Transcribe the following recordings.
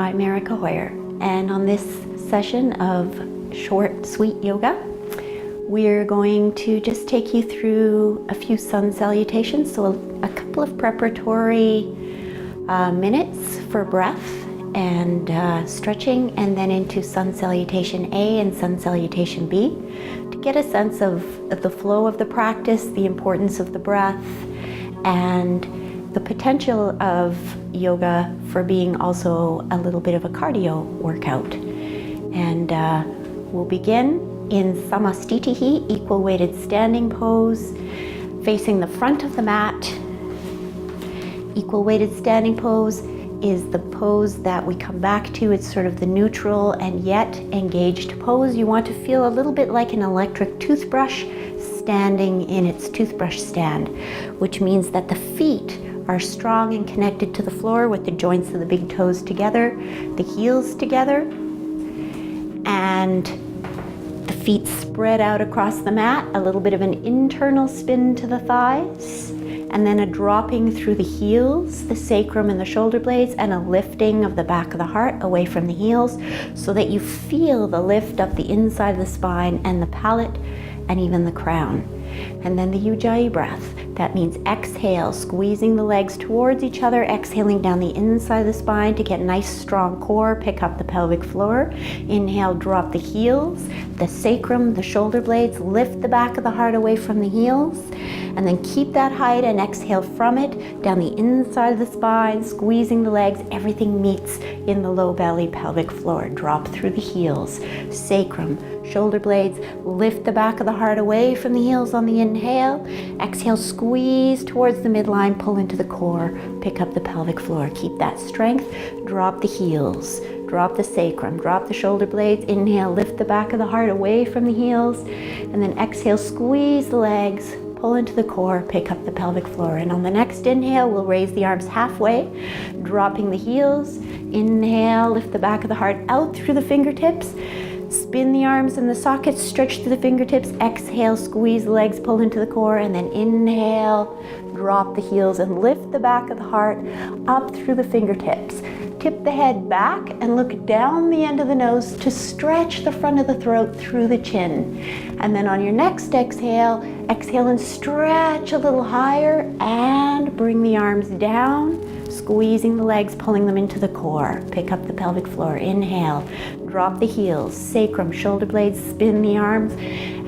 I'm Erica Hoyer, and on this session of short, sweet yoga, we're going to just take you through a few sun salutations, so a couple of preparatory minutes for breath and stretching, and then into sun salutation A and sun salutation B to get a sense of the flow of the practice, the importance of the breath, and the potential of yoga for being also a little bit of a cardio workout. And we'll begin in Samastitihi, equal weighted standing pose, facing the front of the mat. Equal weighted standing pose is the pose that we come back to. It's sort of the neutral and yet engaged pose. You want to feel a little bit like an electric toothbrush standing in its toothbrush stand, which means that the feet are strong and connected to the floor with the joints of the big toes together, the heels together, and the feet spread out across the mat, a little bit of an internal spin to the thighs, and then a dropping through the heels, the sacrum and the shoulder blades, and a lifting of the back of the heart away from the heels so that you feel the lift up the inside of the spine and the palate and even the crown. And then the Ujjayi breath. That means exhale, squeezing the legs towards each other, exhaling down the inside of the spine to get nice strong core, pick up the pelvic floor. Inhale, drop the heels, the sacrum, the shoulder blades, lift the back of the heart away from the heels, and then keep that height and exhale from it down the inside of the spine, squeezing the legs. Everything meets in the low belly pelvic floor. Drop through the heels, sacrum, shoulder blades, lift the back of the heart away from the heels on the inhale. Exhale, squeeze towards the midline, pull into the core, pick up the pelvic floor. Keep that strength. Drop the heels, drop the sacrum, drop the shoulder blades. Inhale, lift the back of the heart away from the heels, and then exhale, squeeze the legs, pull into the core, pick up the pelvic floor. And on the next inhale, we'll raise the arms halfway, dropping the heels. Inhale, lift the back of the heart out through the fingertips. Spin the arms in the sockets, stretch through the fingertips. Exhale, squeeze the legs, pull into the core, and then inhale, drop the heels and lift the back of the heart up through the fingertips. Tip the head back and look down the end of the nose to stretch the front of the throat through the chin. And then on your next exhale, exhale and stretch a little higher and bring the arms down, squeezing the legs, pulling them into the core. Pick up the pelvic floor. Inhale, drop the heels, sacrum, shoulder blades, spin the arms,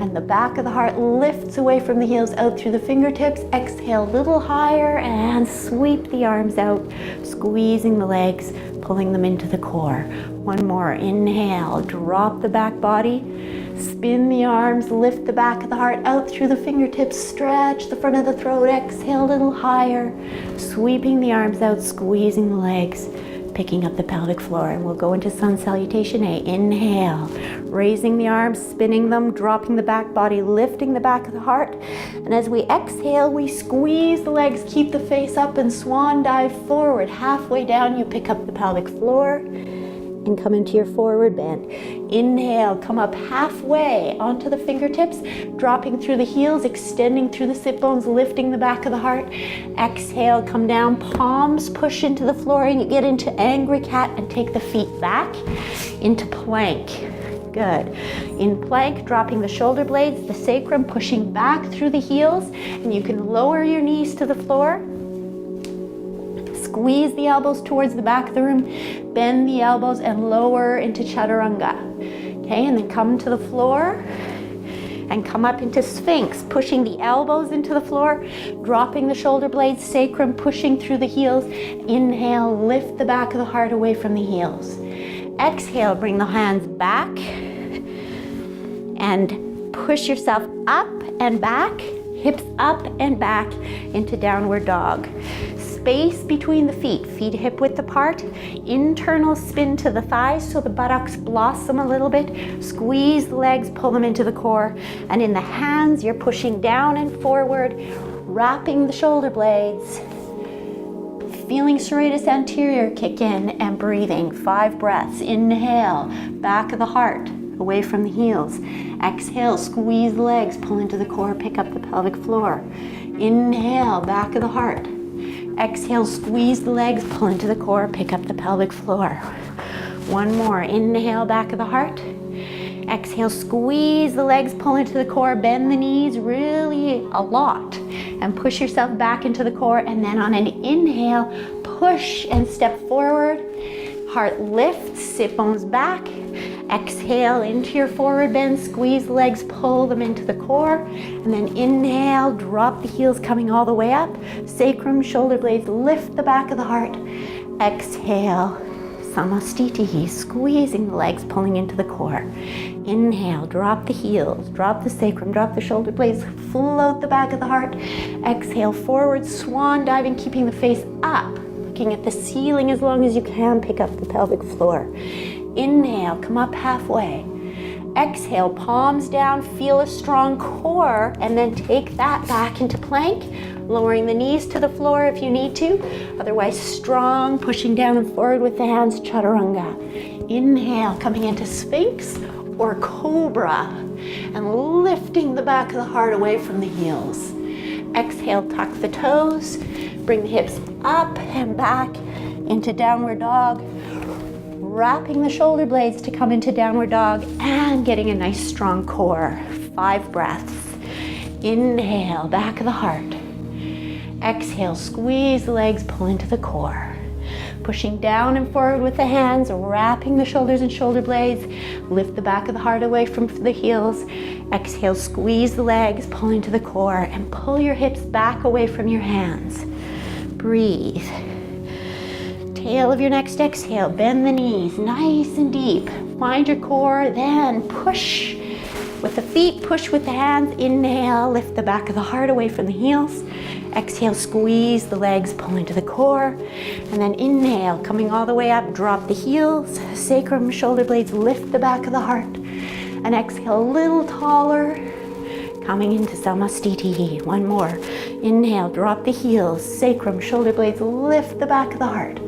and the back of the heart lifts away from the heels out through the fingertips. Exhale a little higher and sweep the arms out, squeezing the legs, pulling them into the core. One more. Inhale, drop the back body, spin the arms, lift the back of the heart out through the fingertips, stretch the front of the throat. Exhale a little higher, sweeping the arms out, squeezing the legs, picking up the pelvic floor. And we'll go into sun salutation A. Inhale, raising the arms, spinning them, dropping the back body, lifting the back of the heart. And as we exhale, we squeeze the legs, keep the face up, and swan dive forward. Halfway down, you pick up the pelvic floor and come into your forward bend. Inhale, come up halfway onto the fingertips, dropping through the heels, extending through the sit bones, lifting the back of the heart. Exhale, come down, palms push into the floor, and you get into angry cat and take the feet back into plank. Good. In plank, dropping the shoulder blades, the sacrum, pushing back through the heels, and you can lower your knees to the floor. Squeeze the elbows towards the back of the room, bend the elbows and lower into chaturanga. Okay, and then come to the floor and come up into Sphinx, pushing the elbows into the floor, dropping the shoulder blades, sacrum, pushing through the heels. Inhale, lift the back of the heart away from the heels. Exhale, bring the hands back and push yourself up and back, hips up and back into downward dog. Space between the feet hip width apart, internal spin to the thighs so the buttocks blossom a little bit, squeeze the legs, pull them into the core, and in the hands you're pushing down and forward, wrapping the shoulder blades, feeling serratus anterior kick in and breathing. 5 breaths. Inhale, back of the heart, away from the heels. Exhale, squeeze the legs, pull into the core, pick up the pelvic floor. Inhale, back of the heart. Exhale, squeeze the legs, pull into the core, pick up the pelvic floor. One more. Inhale, back of the heart. Exhale, squeeze the legs, pull into the core, bend the knees really a lot, and push yourself back into the core. And then on an inhale, push and step forward. Heart lifts, sit bones back. Exhale into your forward bend, squeeze the legs, pull them into the core. And then inhale, drop the heels coming all the way up. Sacrum, shoulder blades, lift the back of the heart. Exhale, Samastitihi, squeezing the legs, pulling into the core. Inhale, drop the heels, drop the sacrum, drop the shoulder blades, float the back of the heart. Exhale, forward, swan diving, keeping the face up, looking at the ceiling as long as you can, pick up the pelvic floor. Inhale, come up halfway. Exhale, palms down, feel a strong core, and then take that back into plank, lowering the knees to the floor if you need to. Otherwise, strong, pushing down and forward with the hands, chaturanga. Inhale, coming into Sphinx or Cobra, and lifting the back of the heart away from the heels. Exhale, tuck the toes, bring the hips up and back into Downward Dog, wrapping the shoulder blades to come into Downward Dog and getting a nice strong core. 5 breaths. Inhale, back of the heart. Exhale, squeeze the legs, pull into the core. Pushing down and forward with the hands, wrapping the shoulders and shoulder blades. Lift the back of the heart away from the heels. Exhale, squeeze the legs, pull into the core, and pull your hips back away from your hands. Breathe. Tail of your next exhale, bend the knees nice and deep. Find your core, then push with the feet, push with the hands. Inhale, lift the back of the heart away from the heels. Exhale, squeeze the legs, pull into the core. And then inhale, coming all the way up, drop the heels, sacrum, shoulder blades, lift the back of the heart. And exhale, a little taller, coming into Samastitihi. One more. Inhale, drop the heels, sacrum, shoulder blades, lift the back of the heart.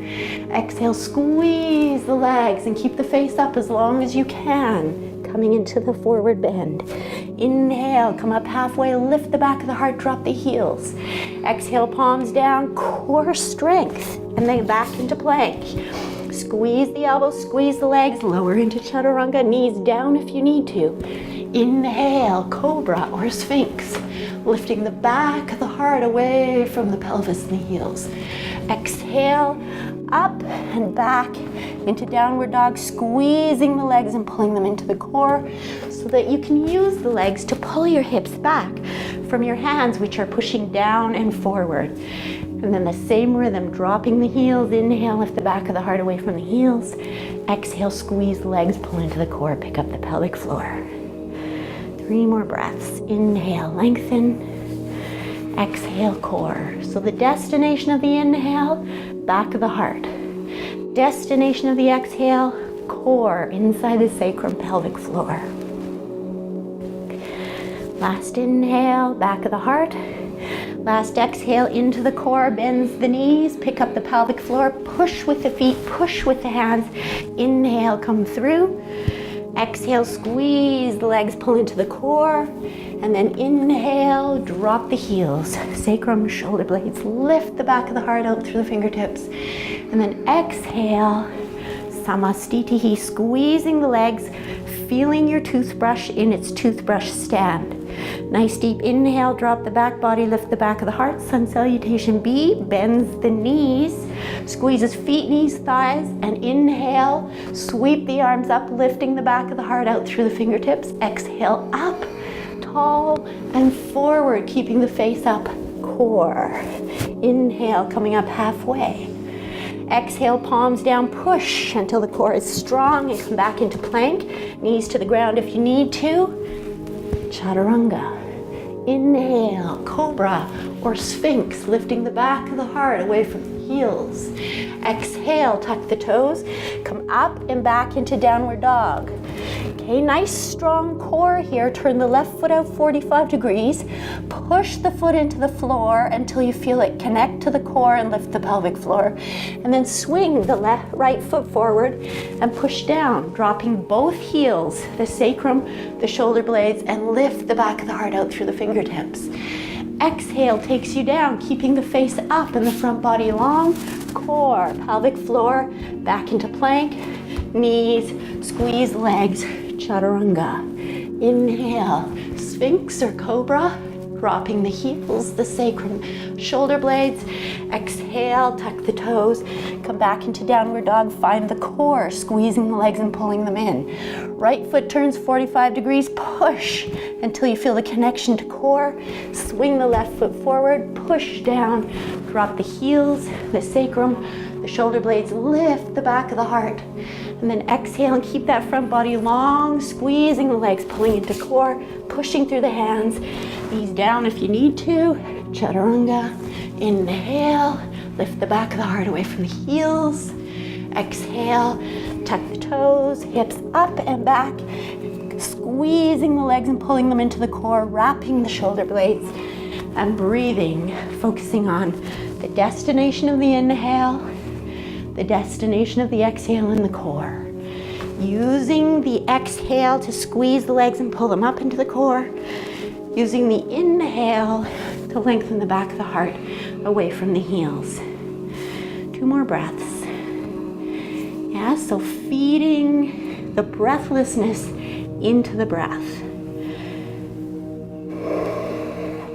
Exhale, squeeze the legs and keep the face up as long as you can, coming into the forward bend. Inhale, come up halfway, lift the back of the heart, drop the heels. Exhale, palms down, core strength, and then back into plank. Squeeze the elbows, squeeze the legs, lower into chaturanga, knees down if you need to. Inhale, Cobra or Sphinx, lifting the back of the heart away from the pelvis and the heels. Exhale, up and back into Downward Dog, squeezing the legs and pulling them into the core so that you can use the legs to pull your hips back from your hands, which are pushing down and forward. And then the same rhythm, dropping the heels. Inhale, lift the back of the heart away from the heels. Exhale, squeeze the legs, pull into the core, pick up the pelvic floor. 3 more breaths. Inhale, lengthen. Exhale, core. So the destination of the inhale, back of the heart. Destination of the exhale, core inside the sacrum, pelvic floor. Last inhale, back of the heart. Last exhale, into the core, bends the knees, pick up the pelvic floor, push with the feet, push with the hands. Inhale, come through. Exhale, squeeze the legs, pull into the core. And then inhale, drop the heels, sacrum, shoulder blades, lift the back of the heart out through the fingertips. And then exhale, Samastitihi, squeezing the legs, feeling your toothbrush in its toothbrush stand. Nice deep inhale, drop the back body, lift the back of the heart. Sun Salutation B, bends the knees, squeezes feet, knees, thighs, and inhale, sweep the arms up, lifting the back of the heart out through the fingertips. Exhale, up, tall and forward, keeping the face up, core. Inhale, coming up halfway. Exhale, palms down, push until the core is strong and come back into plank. Knees to the ground if you need to. Chaturanga. Inhale, Cobra or Sphinx, lifting the back of the heart away from the heels. Exhale, tuck the toes, come up and back into Downward Dog. Okay, nice strong core here. Turn the left foot out 45 degrees. Push the foot into the floor until you feel it connect to the core and lift the pelvic floor. And then swing the right foot forward and push down, dropping both heels, the sacrum, the shoulder blades, and lift the back of the heart out through the fingertips. Exhale takes you down, keeping the face up and the front body long. Core, pelvic floor, back into plank. knees, squeeze legs, chaturanga. Inhale, Sphinx or Cobra, dropping the heels, the sacrum, shoulder blades. Exhale, tuck the toes, come back into downward dog, find the core, squeezing the legs and pulling them in. Right foot turns 45 degrees, push until you feel the connection to core. Swing the left foot forward, push down, drop the heels, the sacrum, the shoulder blades, lift the back of the heart. And then exhale and keep that front body long, squeezing the legs, pulling into core, pushing through the hands. Knees down if you need to. Chaturanga. Inhale, lift the back of the heart away from the heels. Exhale, tuck the toes, hips up and back, squeezing the legs and pulling them into the core, wrapping the shoulder blades, and breathing, focusing on the destination of the inhale, the destination of the exhale in the core. Using the exhale to squeeze the legs and pull them up into the core. Using the inhale to lengthen the back of the heart away from the heels. 2 more breaths. Yeah, so feeding the breathlessness into the breath.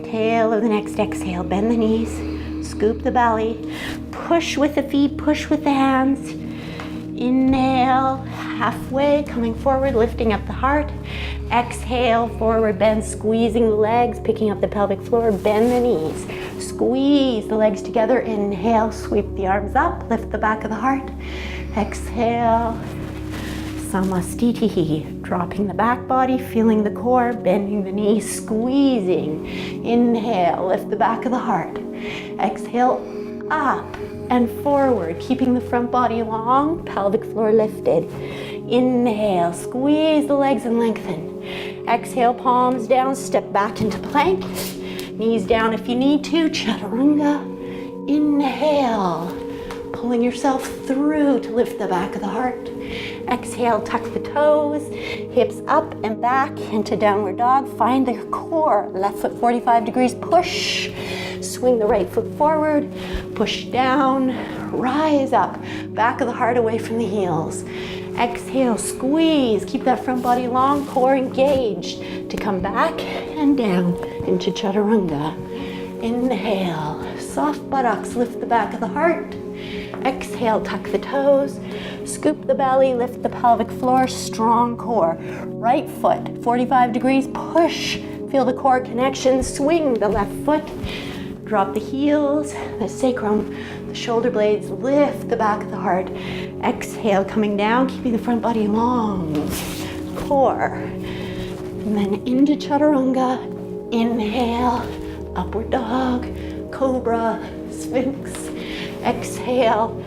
Tail of the next exhale, bend the knees, scoop the belly, push with the feet, push with the hands. Inhale, halfway, coming forward, lifting up the heart. Exhale, forward bend, squeezing the legs, picking up the pelvic floor, bend the knees. Squeeze the legs together, inhale, sweep the arms up, lift the back of the heart. Exhale, Samastiti, dropping the back body, feeling the core, bending the knees, squeezing. Inhale, lift the back of the heart. Exhale, up and forward, keeping the front body long, pelvic floor lifted. Inhale, squeeze the legs and lengthen. Exhale, palms down, step back into plank. Knees down if you need to, chaturanga. Inhale, pulling yourself through to lift the back of the heart. Exhale, tuck the toes, hips up and back into downward dog. Find the core, left foot 45 degrees, push. Swing the right foot forward, push down, rise up, back of the heart away from the heels. Exhale, squeeze, keep that front body long, core engaged to come back and down into chaturanga. Inhale, soft buttocks, lift the back of the heart. Exhale, tuck the toes, scoop the belly, lift the pelvic floor, strong core. Right foot, 45 degrees, push, feel the core connection, swing the left foot, drop the heels, the sacrum, the shoulder blades, lift the back of the heart. Exhale, coming down, keeping the front body long, core. And then into chaturanga, inhale, upward dog, cobra, sphinx. Exhale,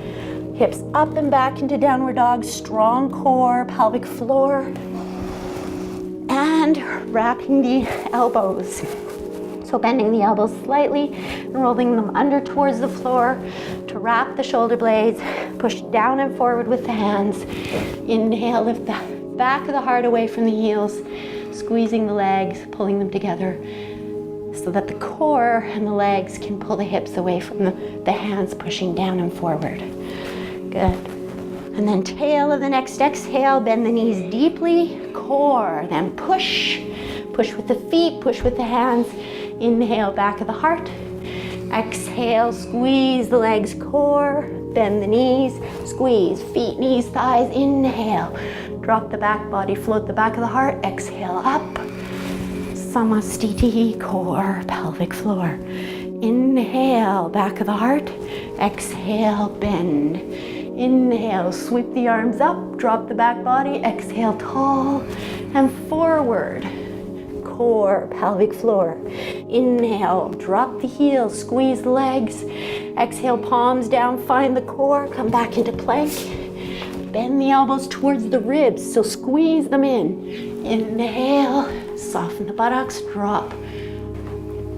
hips up and back into downward dog, strong core, pelvic floor. And wrapping the elbows. So bending the elbows slightly and rolling them under towards the floor to wrap the shoulder blades. Push down and forward with the hands. Inhale, lift the back of the heart away from the heels, squeezing the legs, pulling them together so that the core and the legs can pull the hips away from the hands, pushing down and forward. Good. And then tail of the next exhale, bend the knees deeply, core, then push. Push with the feet, push with the hands. Inhale, back of the heart. Exhale, squeeze the legs, core, bend the knees, squeeze, feet, knees, thighs. Inhale, drop the back body, float the back of the heart. Exhale, up. Samastiti, core, pelvic floor. Inhale, back of the heart. Exhale, bend. Inhale, sweep the arms up, drop the back body. Exhale, tall and forward. Core, pelvic floor. Inhale, drop the heels, squeeze the legs. Exhale, palms down, find the core, come back into plank. Bend the elbows towards the ribs, so squeeze them in. Inhale, soften the buttocks, drop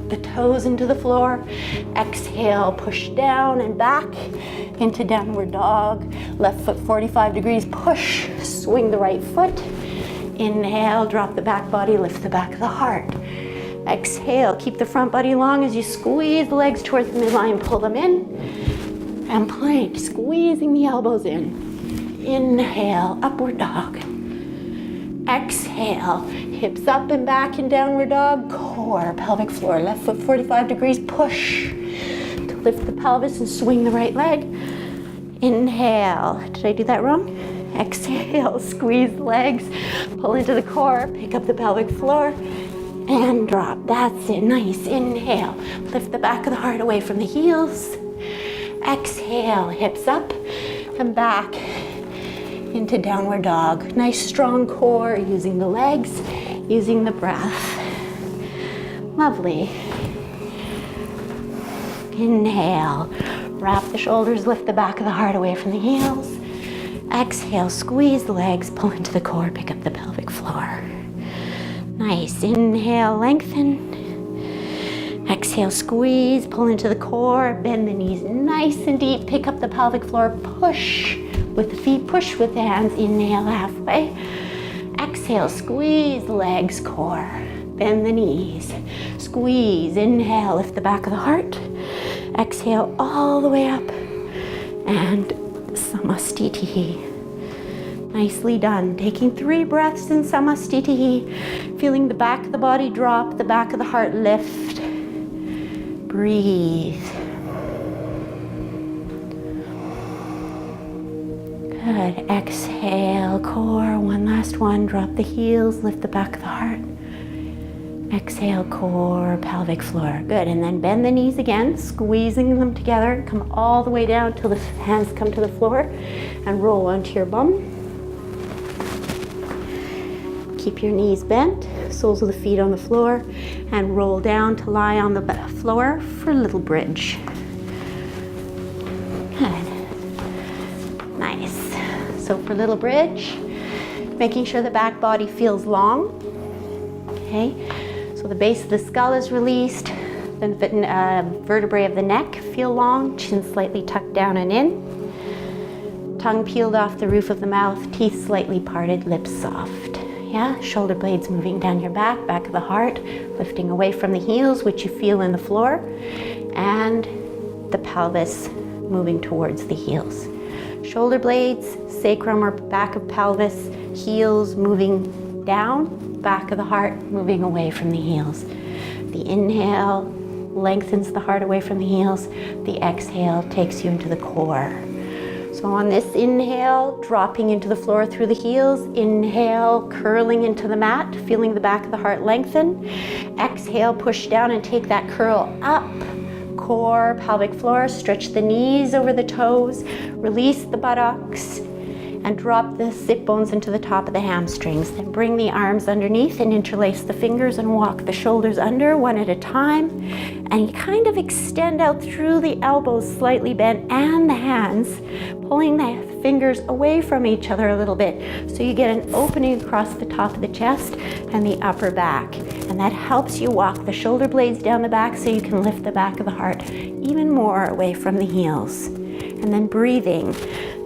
the toes into the floor. Exhale, push down and back into downward dog. Left foot 45 degrees, push, swing the right foot. Inhale, drop the back body, lift the back of the heart. Exhale, keep the front body long as you squeeze the legs towards the midline, pull them in. And plank, squeezing the elbows in. Inhale, upward dog. Exhale, hips up and back in downward dog. Core, pelvic floor, left foot 45 degrees. Push to lift the pelvis and swing the right leg. Inhale. Did I do that wrong? Exhale, squeeze the legs, pull into the core, pick up the pelvic floor, and drop. That's it. Nice. Inhale. Lift the back of the heart away from the heels. Exhale, hips up and back into downward dog. Nice strong core, using the legs, using the breath. Lovely. Inhale. Wrap the shoulders, lift the back of the heart away from the heels. Exhale, squeeze the legs, pull into the core, pick up the pelvic floor. Nice. Inhale, lengthen. Exhale, squeeze, pull into the core, bend the knees nice and deep, pick up the pelvic floor, push with the feet, push with the hands. Inhale, halfway. Exhale, squeeze the legs, core, bend the knees, squeeze. Inhale, lift the back of the heart. Exhale, all the way up, and Samastiti. Nicely done. Taking 3 breaths in Samastiti, feeling the back of the body drop, the back of the heart lift. Breathe. Good. Exhale, core. One last one. Drop the heels, lift the back of the heart. Exhale, core, pelvic floor. Good. And then bend the knees again, squeezing them together. Come all the way down till the hands come to the floor and roll onto your bum. Keep your knees bent, soles of the feet on the floor, and roll down to lie on the floor for a little bridge. Good. Nice. So for little bridge, making sure the back body feels long. Okay. So the base of the skull is released, then vertebrae of the neck feel long, chin slightly tucked down and in, tongue peeled off the roof of the mouth, teeth slightly parted, lips soft. Yeah, shoulder blades moving down your back, back of the heart, lifting away from the heels, which you feel in the floor, and the pelvis moving towards the heels. Shoulder blades, sacrum or back of pelvis, heels moving down, back of the heart moving away from the heels. The inhale lengthens the heart away from the heels. The exhale takes you into the core. So on this inhale, dropping into the floor through the heels. Inhale, curling into the mat, feeling the back of the heart lengthen. Exhale, push down and take that curl up. Core, pelvic floor, stretch the knees over the toes, release the buttocks, and drop the sit bones into the top of the hamstrings. Then bring the arms underneath and interlace the fingers and walk the shoulders under one at a time. And you kind of extend out through the elbows, slightly bent, and the hands, pulling the fingers away from each other a little bit. So you get an opening across the top of the chest and the upper back. And that helps you walk the shoulder blades down the back so you can lift the back of the heart even more away from the heels. And then breathing.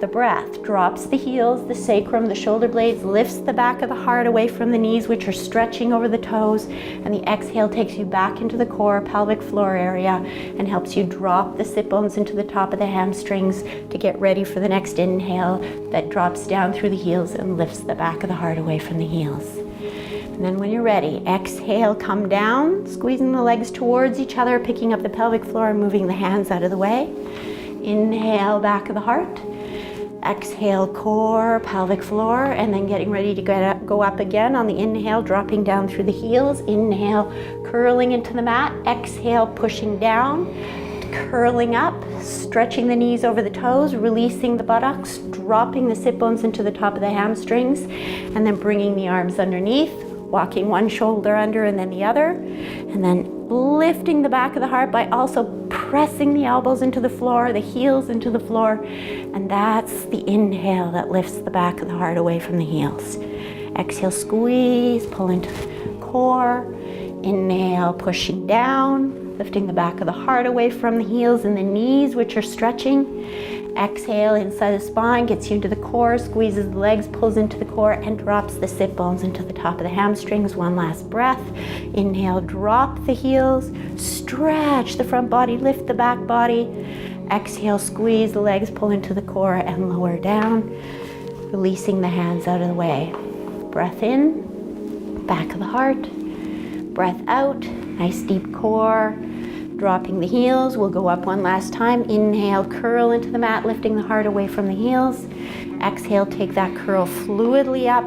The breath drops the heels, the sacrum, the shoulder blades, lifts the back of the heart away from the knees, which are stretching over the toes, and the exhale takes you back into the core, pelvic floor area, and helps you drop the sit bones into the top of the hamstrings to get ready for the next inhale that drops down through the heels and lifts the back of the heart away from the heels. And then when you're ready, exhale, come down, squeezing the legs towards each other, picking up the pelvic floor and moving the hands out of the way. Inhale, back of the heart. Exhale, core, pelvic floor, and then getting ready to go up again on the inhale, dropping down through the heels. Inhale, curling into the mat. Exhale, pushing down, curling up, stretching the knees over the toes, releasing the buttocks, dropping the sit bones into the top of the hamstrings, and then bringing the arms underneath, walking one shoulder under and then the other, and then lifting the back of the heart by also pressing the elbows into the floor, the heels into the floor, and that's the inhale that lifts the back of the heart away from the heels. Exhale, squeeze, pull into the core. Inhale, pushing down, lifting the back of the heart away from the heels and the knees, which are stretching. Exhale, inside the spine, gets you into the core, squeezes the legs, pulls into the core, and drops the sit bones into the top of the hamstrings. One last breath. Inhale, drop the heels, stretch the front body, lift the back body. Exhale, squeeze the legs, pull into the core, and lower down. releasing the hands out of the way. Breath in, back of the heart. Breath out, nice deep core. Dropping the heels, we'll go up one last time. Inhale, curl into the mat, lifting the heart away from the heels. Exhale, take that curl fluidly up,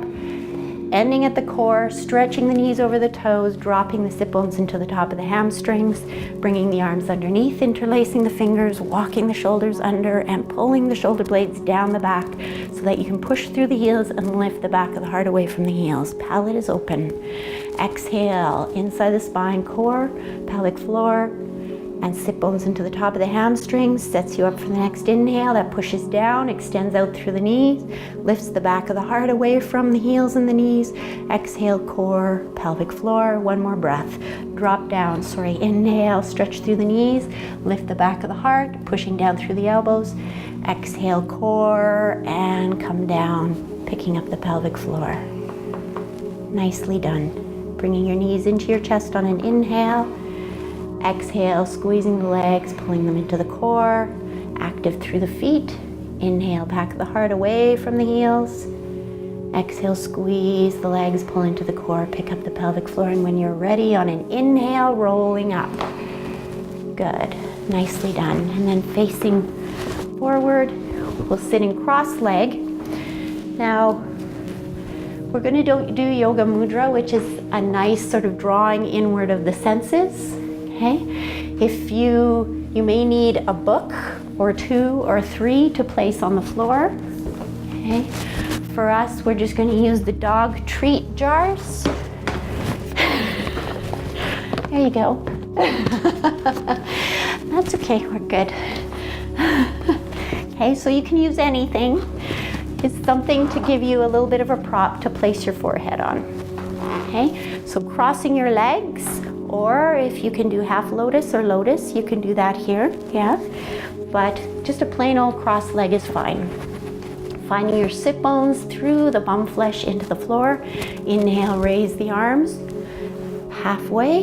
ending at the core, stretching the knees over the toes, dropping the sit bones into the top of the hamstrings, bringing the arms underneath, interlacing the fingers, walking the shoulders under, and pulling the shoulder blades down the back so that you can push through the heels and lift the back of the heart away from the heels. Palate is open. Exhale, inside the spine, core, pelvic floor, and sit bones into the top of the hamstrings, sets you up for the next inhale. That pushes down, extends out through the knees, lifts the back of the heart away from the heels and the knees. Exhale, core, pelvic floor, one more breath. Drop down, inhale, stretch through the knees, lift the back of the heart, pushing down through the elbows. Exhale, core, and come down, picking up the pelvic floor. Nicely done. Bringing your knees into your chest on an inhale. Exhale, squeezing the legs, pulling them into the core, active through the feet. Inhale, back of the heart away from the heels. Exhale, squeeze the legs, pull into the core, pick up the pelvic floor, and when you're ready, on an inhale, rolling up. Good, nicely done. And then facing forward, we'll sit in cross leg. Now, we're gonna do Yoga Mudra, which is a nice sort of drawing inward of the senses. Okay. If you may need a book or two or three to place on the floor. Okay. For us, we're just going to use the dog treat jars. There you go. That's okay, we're good. Okay, so you can use anything. It's something to give you a little bit of a prop to place your forehead on. Okay, so crossing your legs, or if you can do half lotus or lotus, you can do that here, yeah. But just a plain old cross leg is fine. Finding your sit bones through the bum flesh into the floor. Inhale, raise the arms halfway,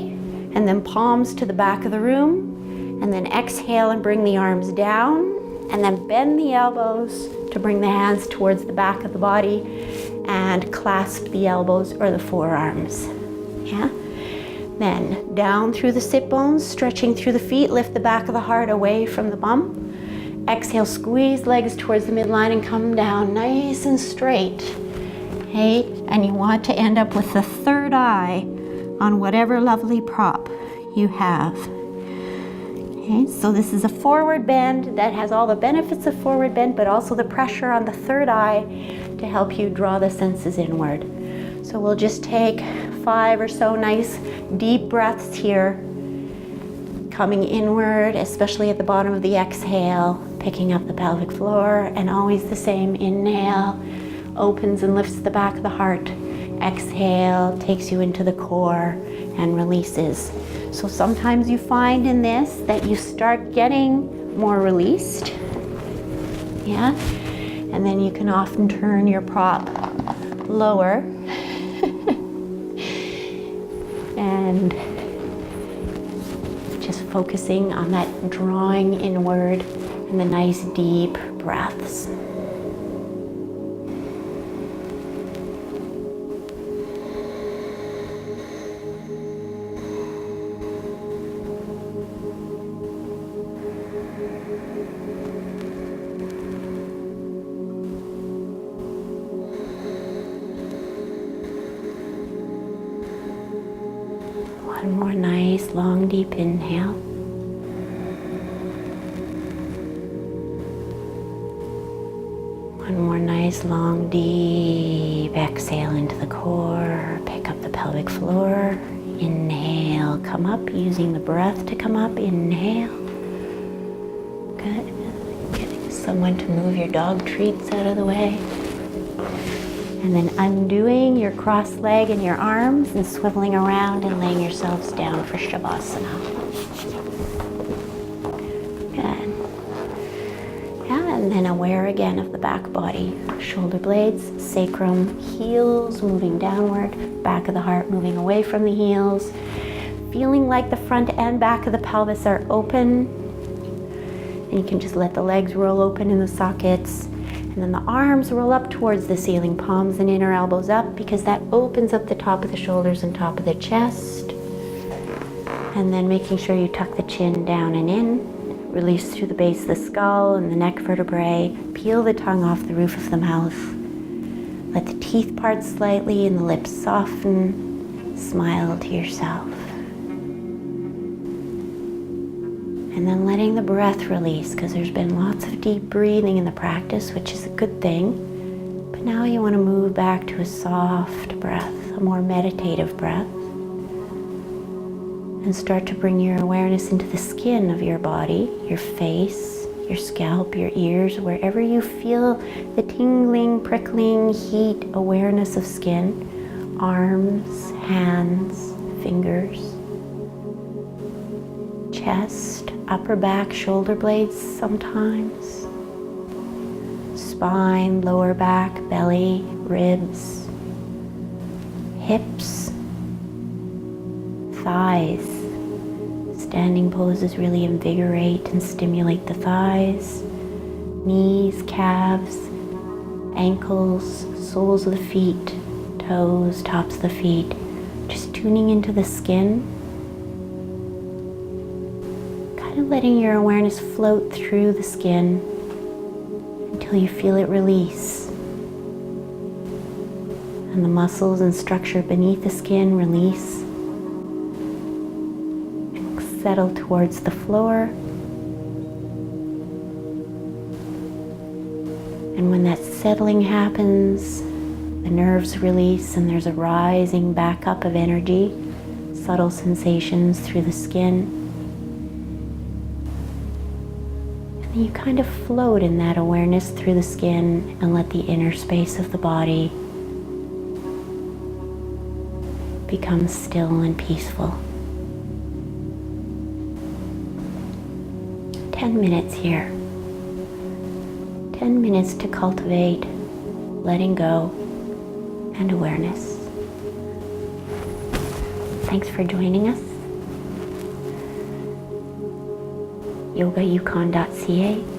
and then palms to the back of the room. And then exhale and bring the arms down, and then bend the elbows to bring the hands towards the back of the body and clasp the elbows or the forearms, yeah. Then down through the sit bones, stretching through the feet, lift the back of the heart away from the bum. Exhale, squeeze legs towards the midline and come down nice and straight. Okay, and you want to end up with the third eye on whatever lovely prop you have. Okay, so this is a forward bend that has all the benefits of forward bend, but also the pressure on the third eye to help you draw the senses inward. So we'll just take 5 or so nice deep breaths here, coming inward, especially at the bottom of the exhale, picking up the pelvic floor, and always the same. Inhale, opens and lifts the back of the heart. Exhale, takes you into the core and releases. So sometimes you find in this that you start getting more released, yeah? And then you can often turn your prop lower and just focusing on that drawing inward and the nice deep breaths. One more nice, long, deep inhale. One more nice, long, deep exhale into the core. Pick up the pelvic floor. Inhale, come up, using the breath to come up. Inhale. Good. Getting someone to move your dog treats out of the way. And then undoing your cross leg and your arms and swiveling around and laying yourselves down for Shavasana. Good. Yeah, and then aware again of the back body. Shoulder blades, sacrum, heels moving downward, back of the heart moving away from the heels. Feeling like the front and back of the pelvis are open. And you can just let the legs roll open in the sockets. And And then the arms roll up towards the ceiling, palms and inner elbows up, because that opens up the top of the shoulders and top of the chest. And then making sure you tuck the chin down and in. Release through the base of the skull and the neck vertebrae. Peel the tongue off the roof of the mouth. Let the teeth part slightly and the lips soften. Smile to yourself. And then letting the breath release, because there's been lots of deep breathing in the practice, which is a good thing. But now you want to move back to a soft breath, a more meditative breath. And start to bring your awareness into the skin of your body, your face, your scalp, your ears, wherever you feel the tingling, prickling, heat, awareness of skin, arms, hands, fingers, chest, upper back, shoulder blades sometimes, spine, lower back, belly, ribs, hips, thighs. Standing poses really invigorate and stimulate the thighs, knees, calves, ankles, soles of the feet, toes, tops of the feet. Just tuning into the skin. Kind of letting your awareness float through the skin until you feel it release. And the muscles and structure beneath the skin release. Settle towards the floor. And when that settling happens, the nerves release and there's a rising back up of energy, subtle sensations through the skin. And then you kind of float in that awareness through the skin and let the inner space of the body become still and peaceful. 10 minutes here. 10 minutes to cultivate letting go and awareness. Thanks for joining us. yogayukon.ca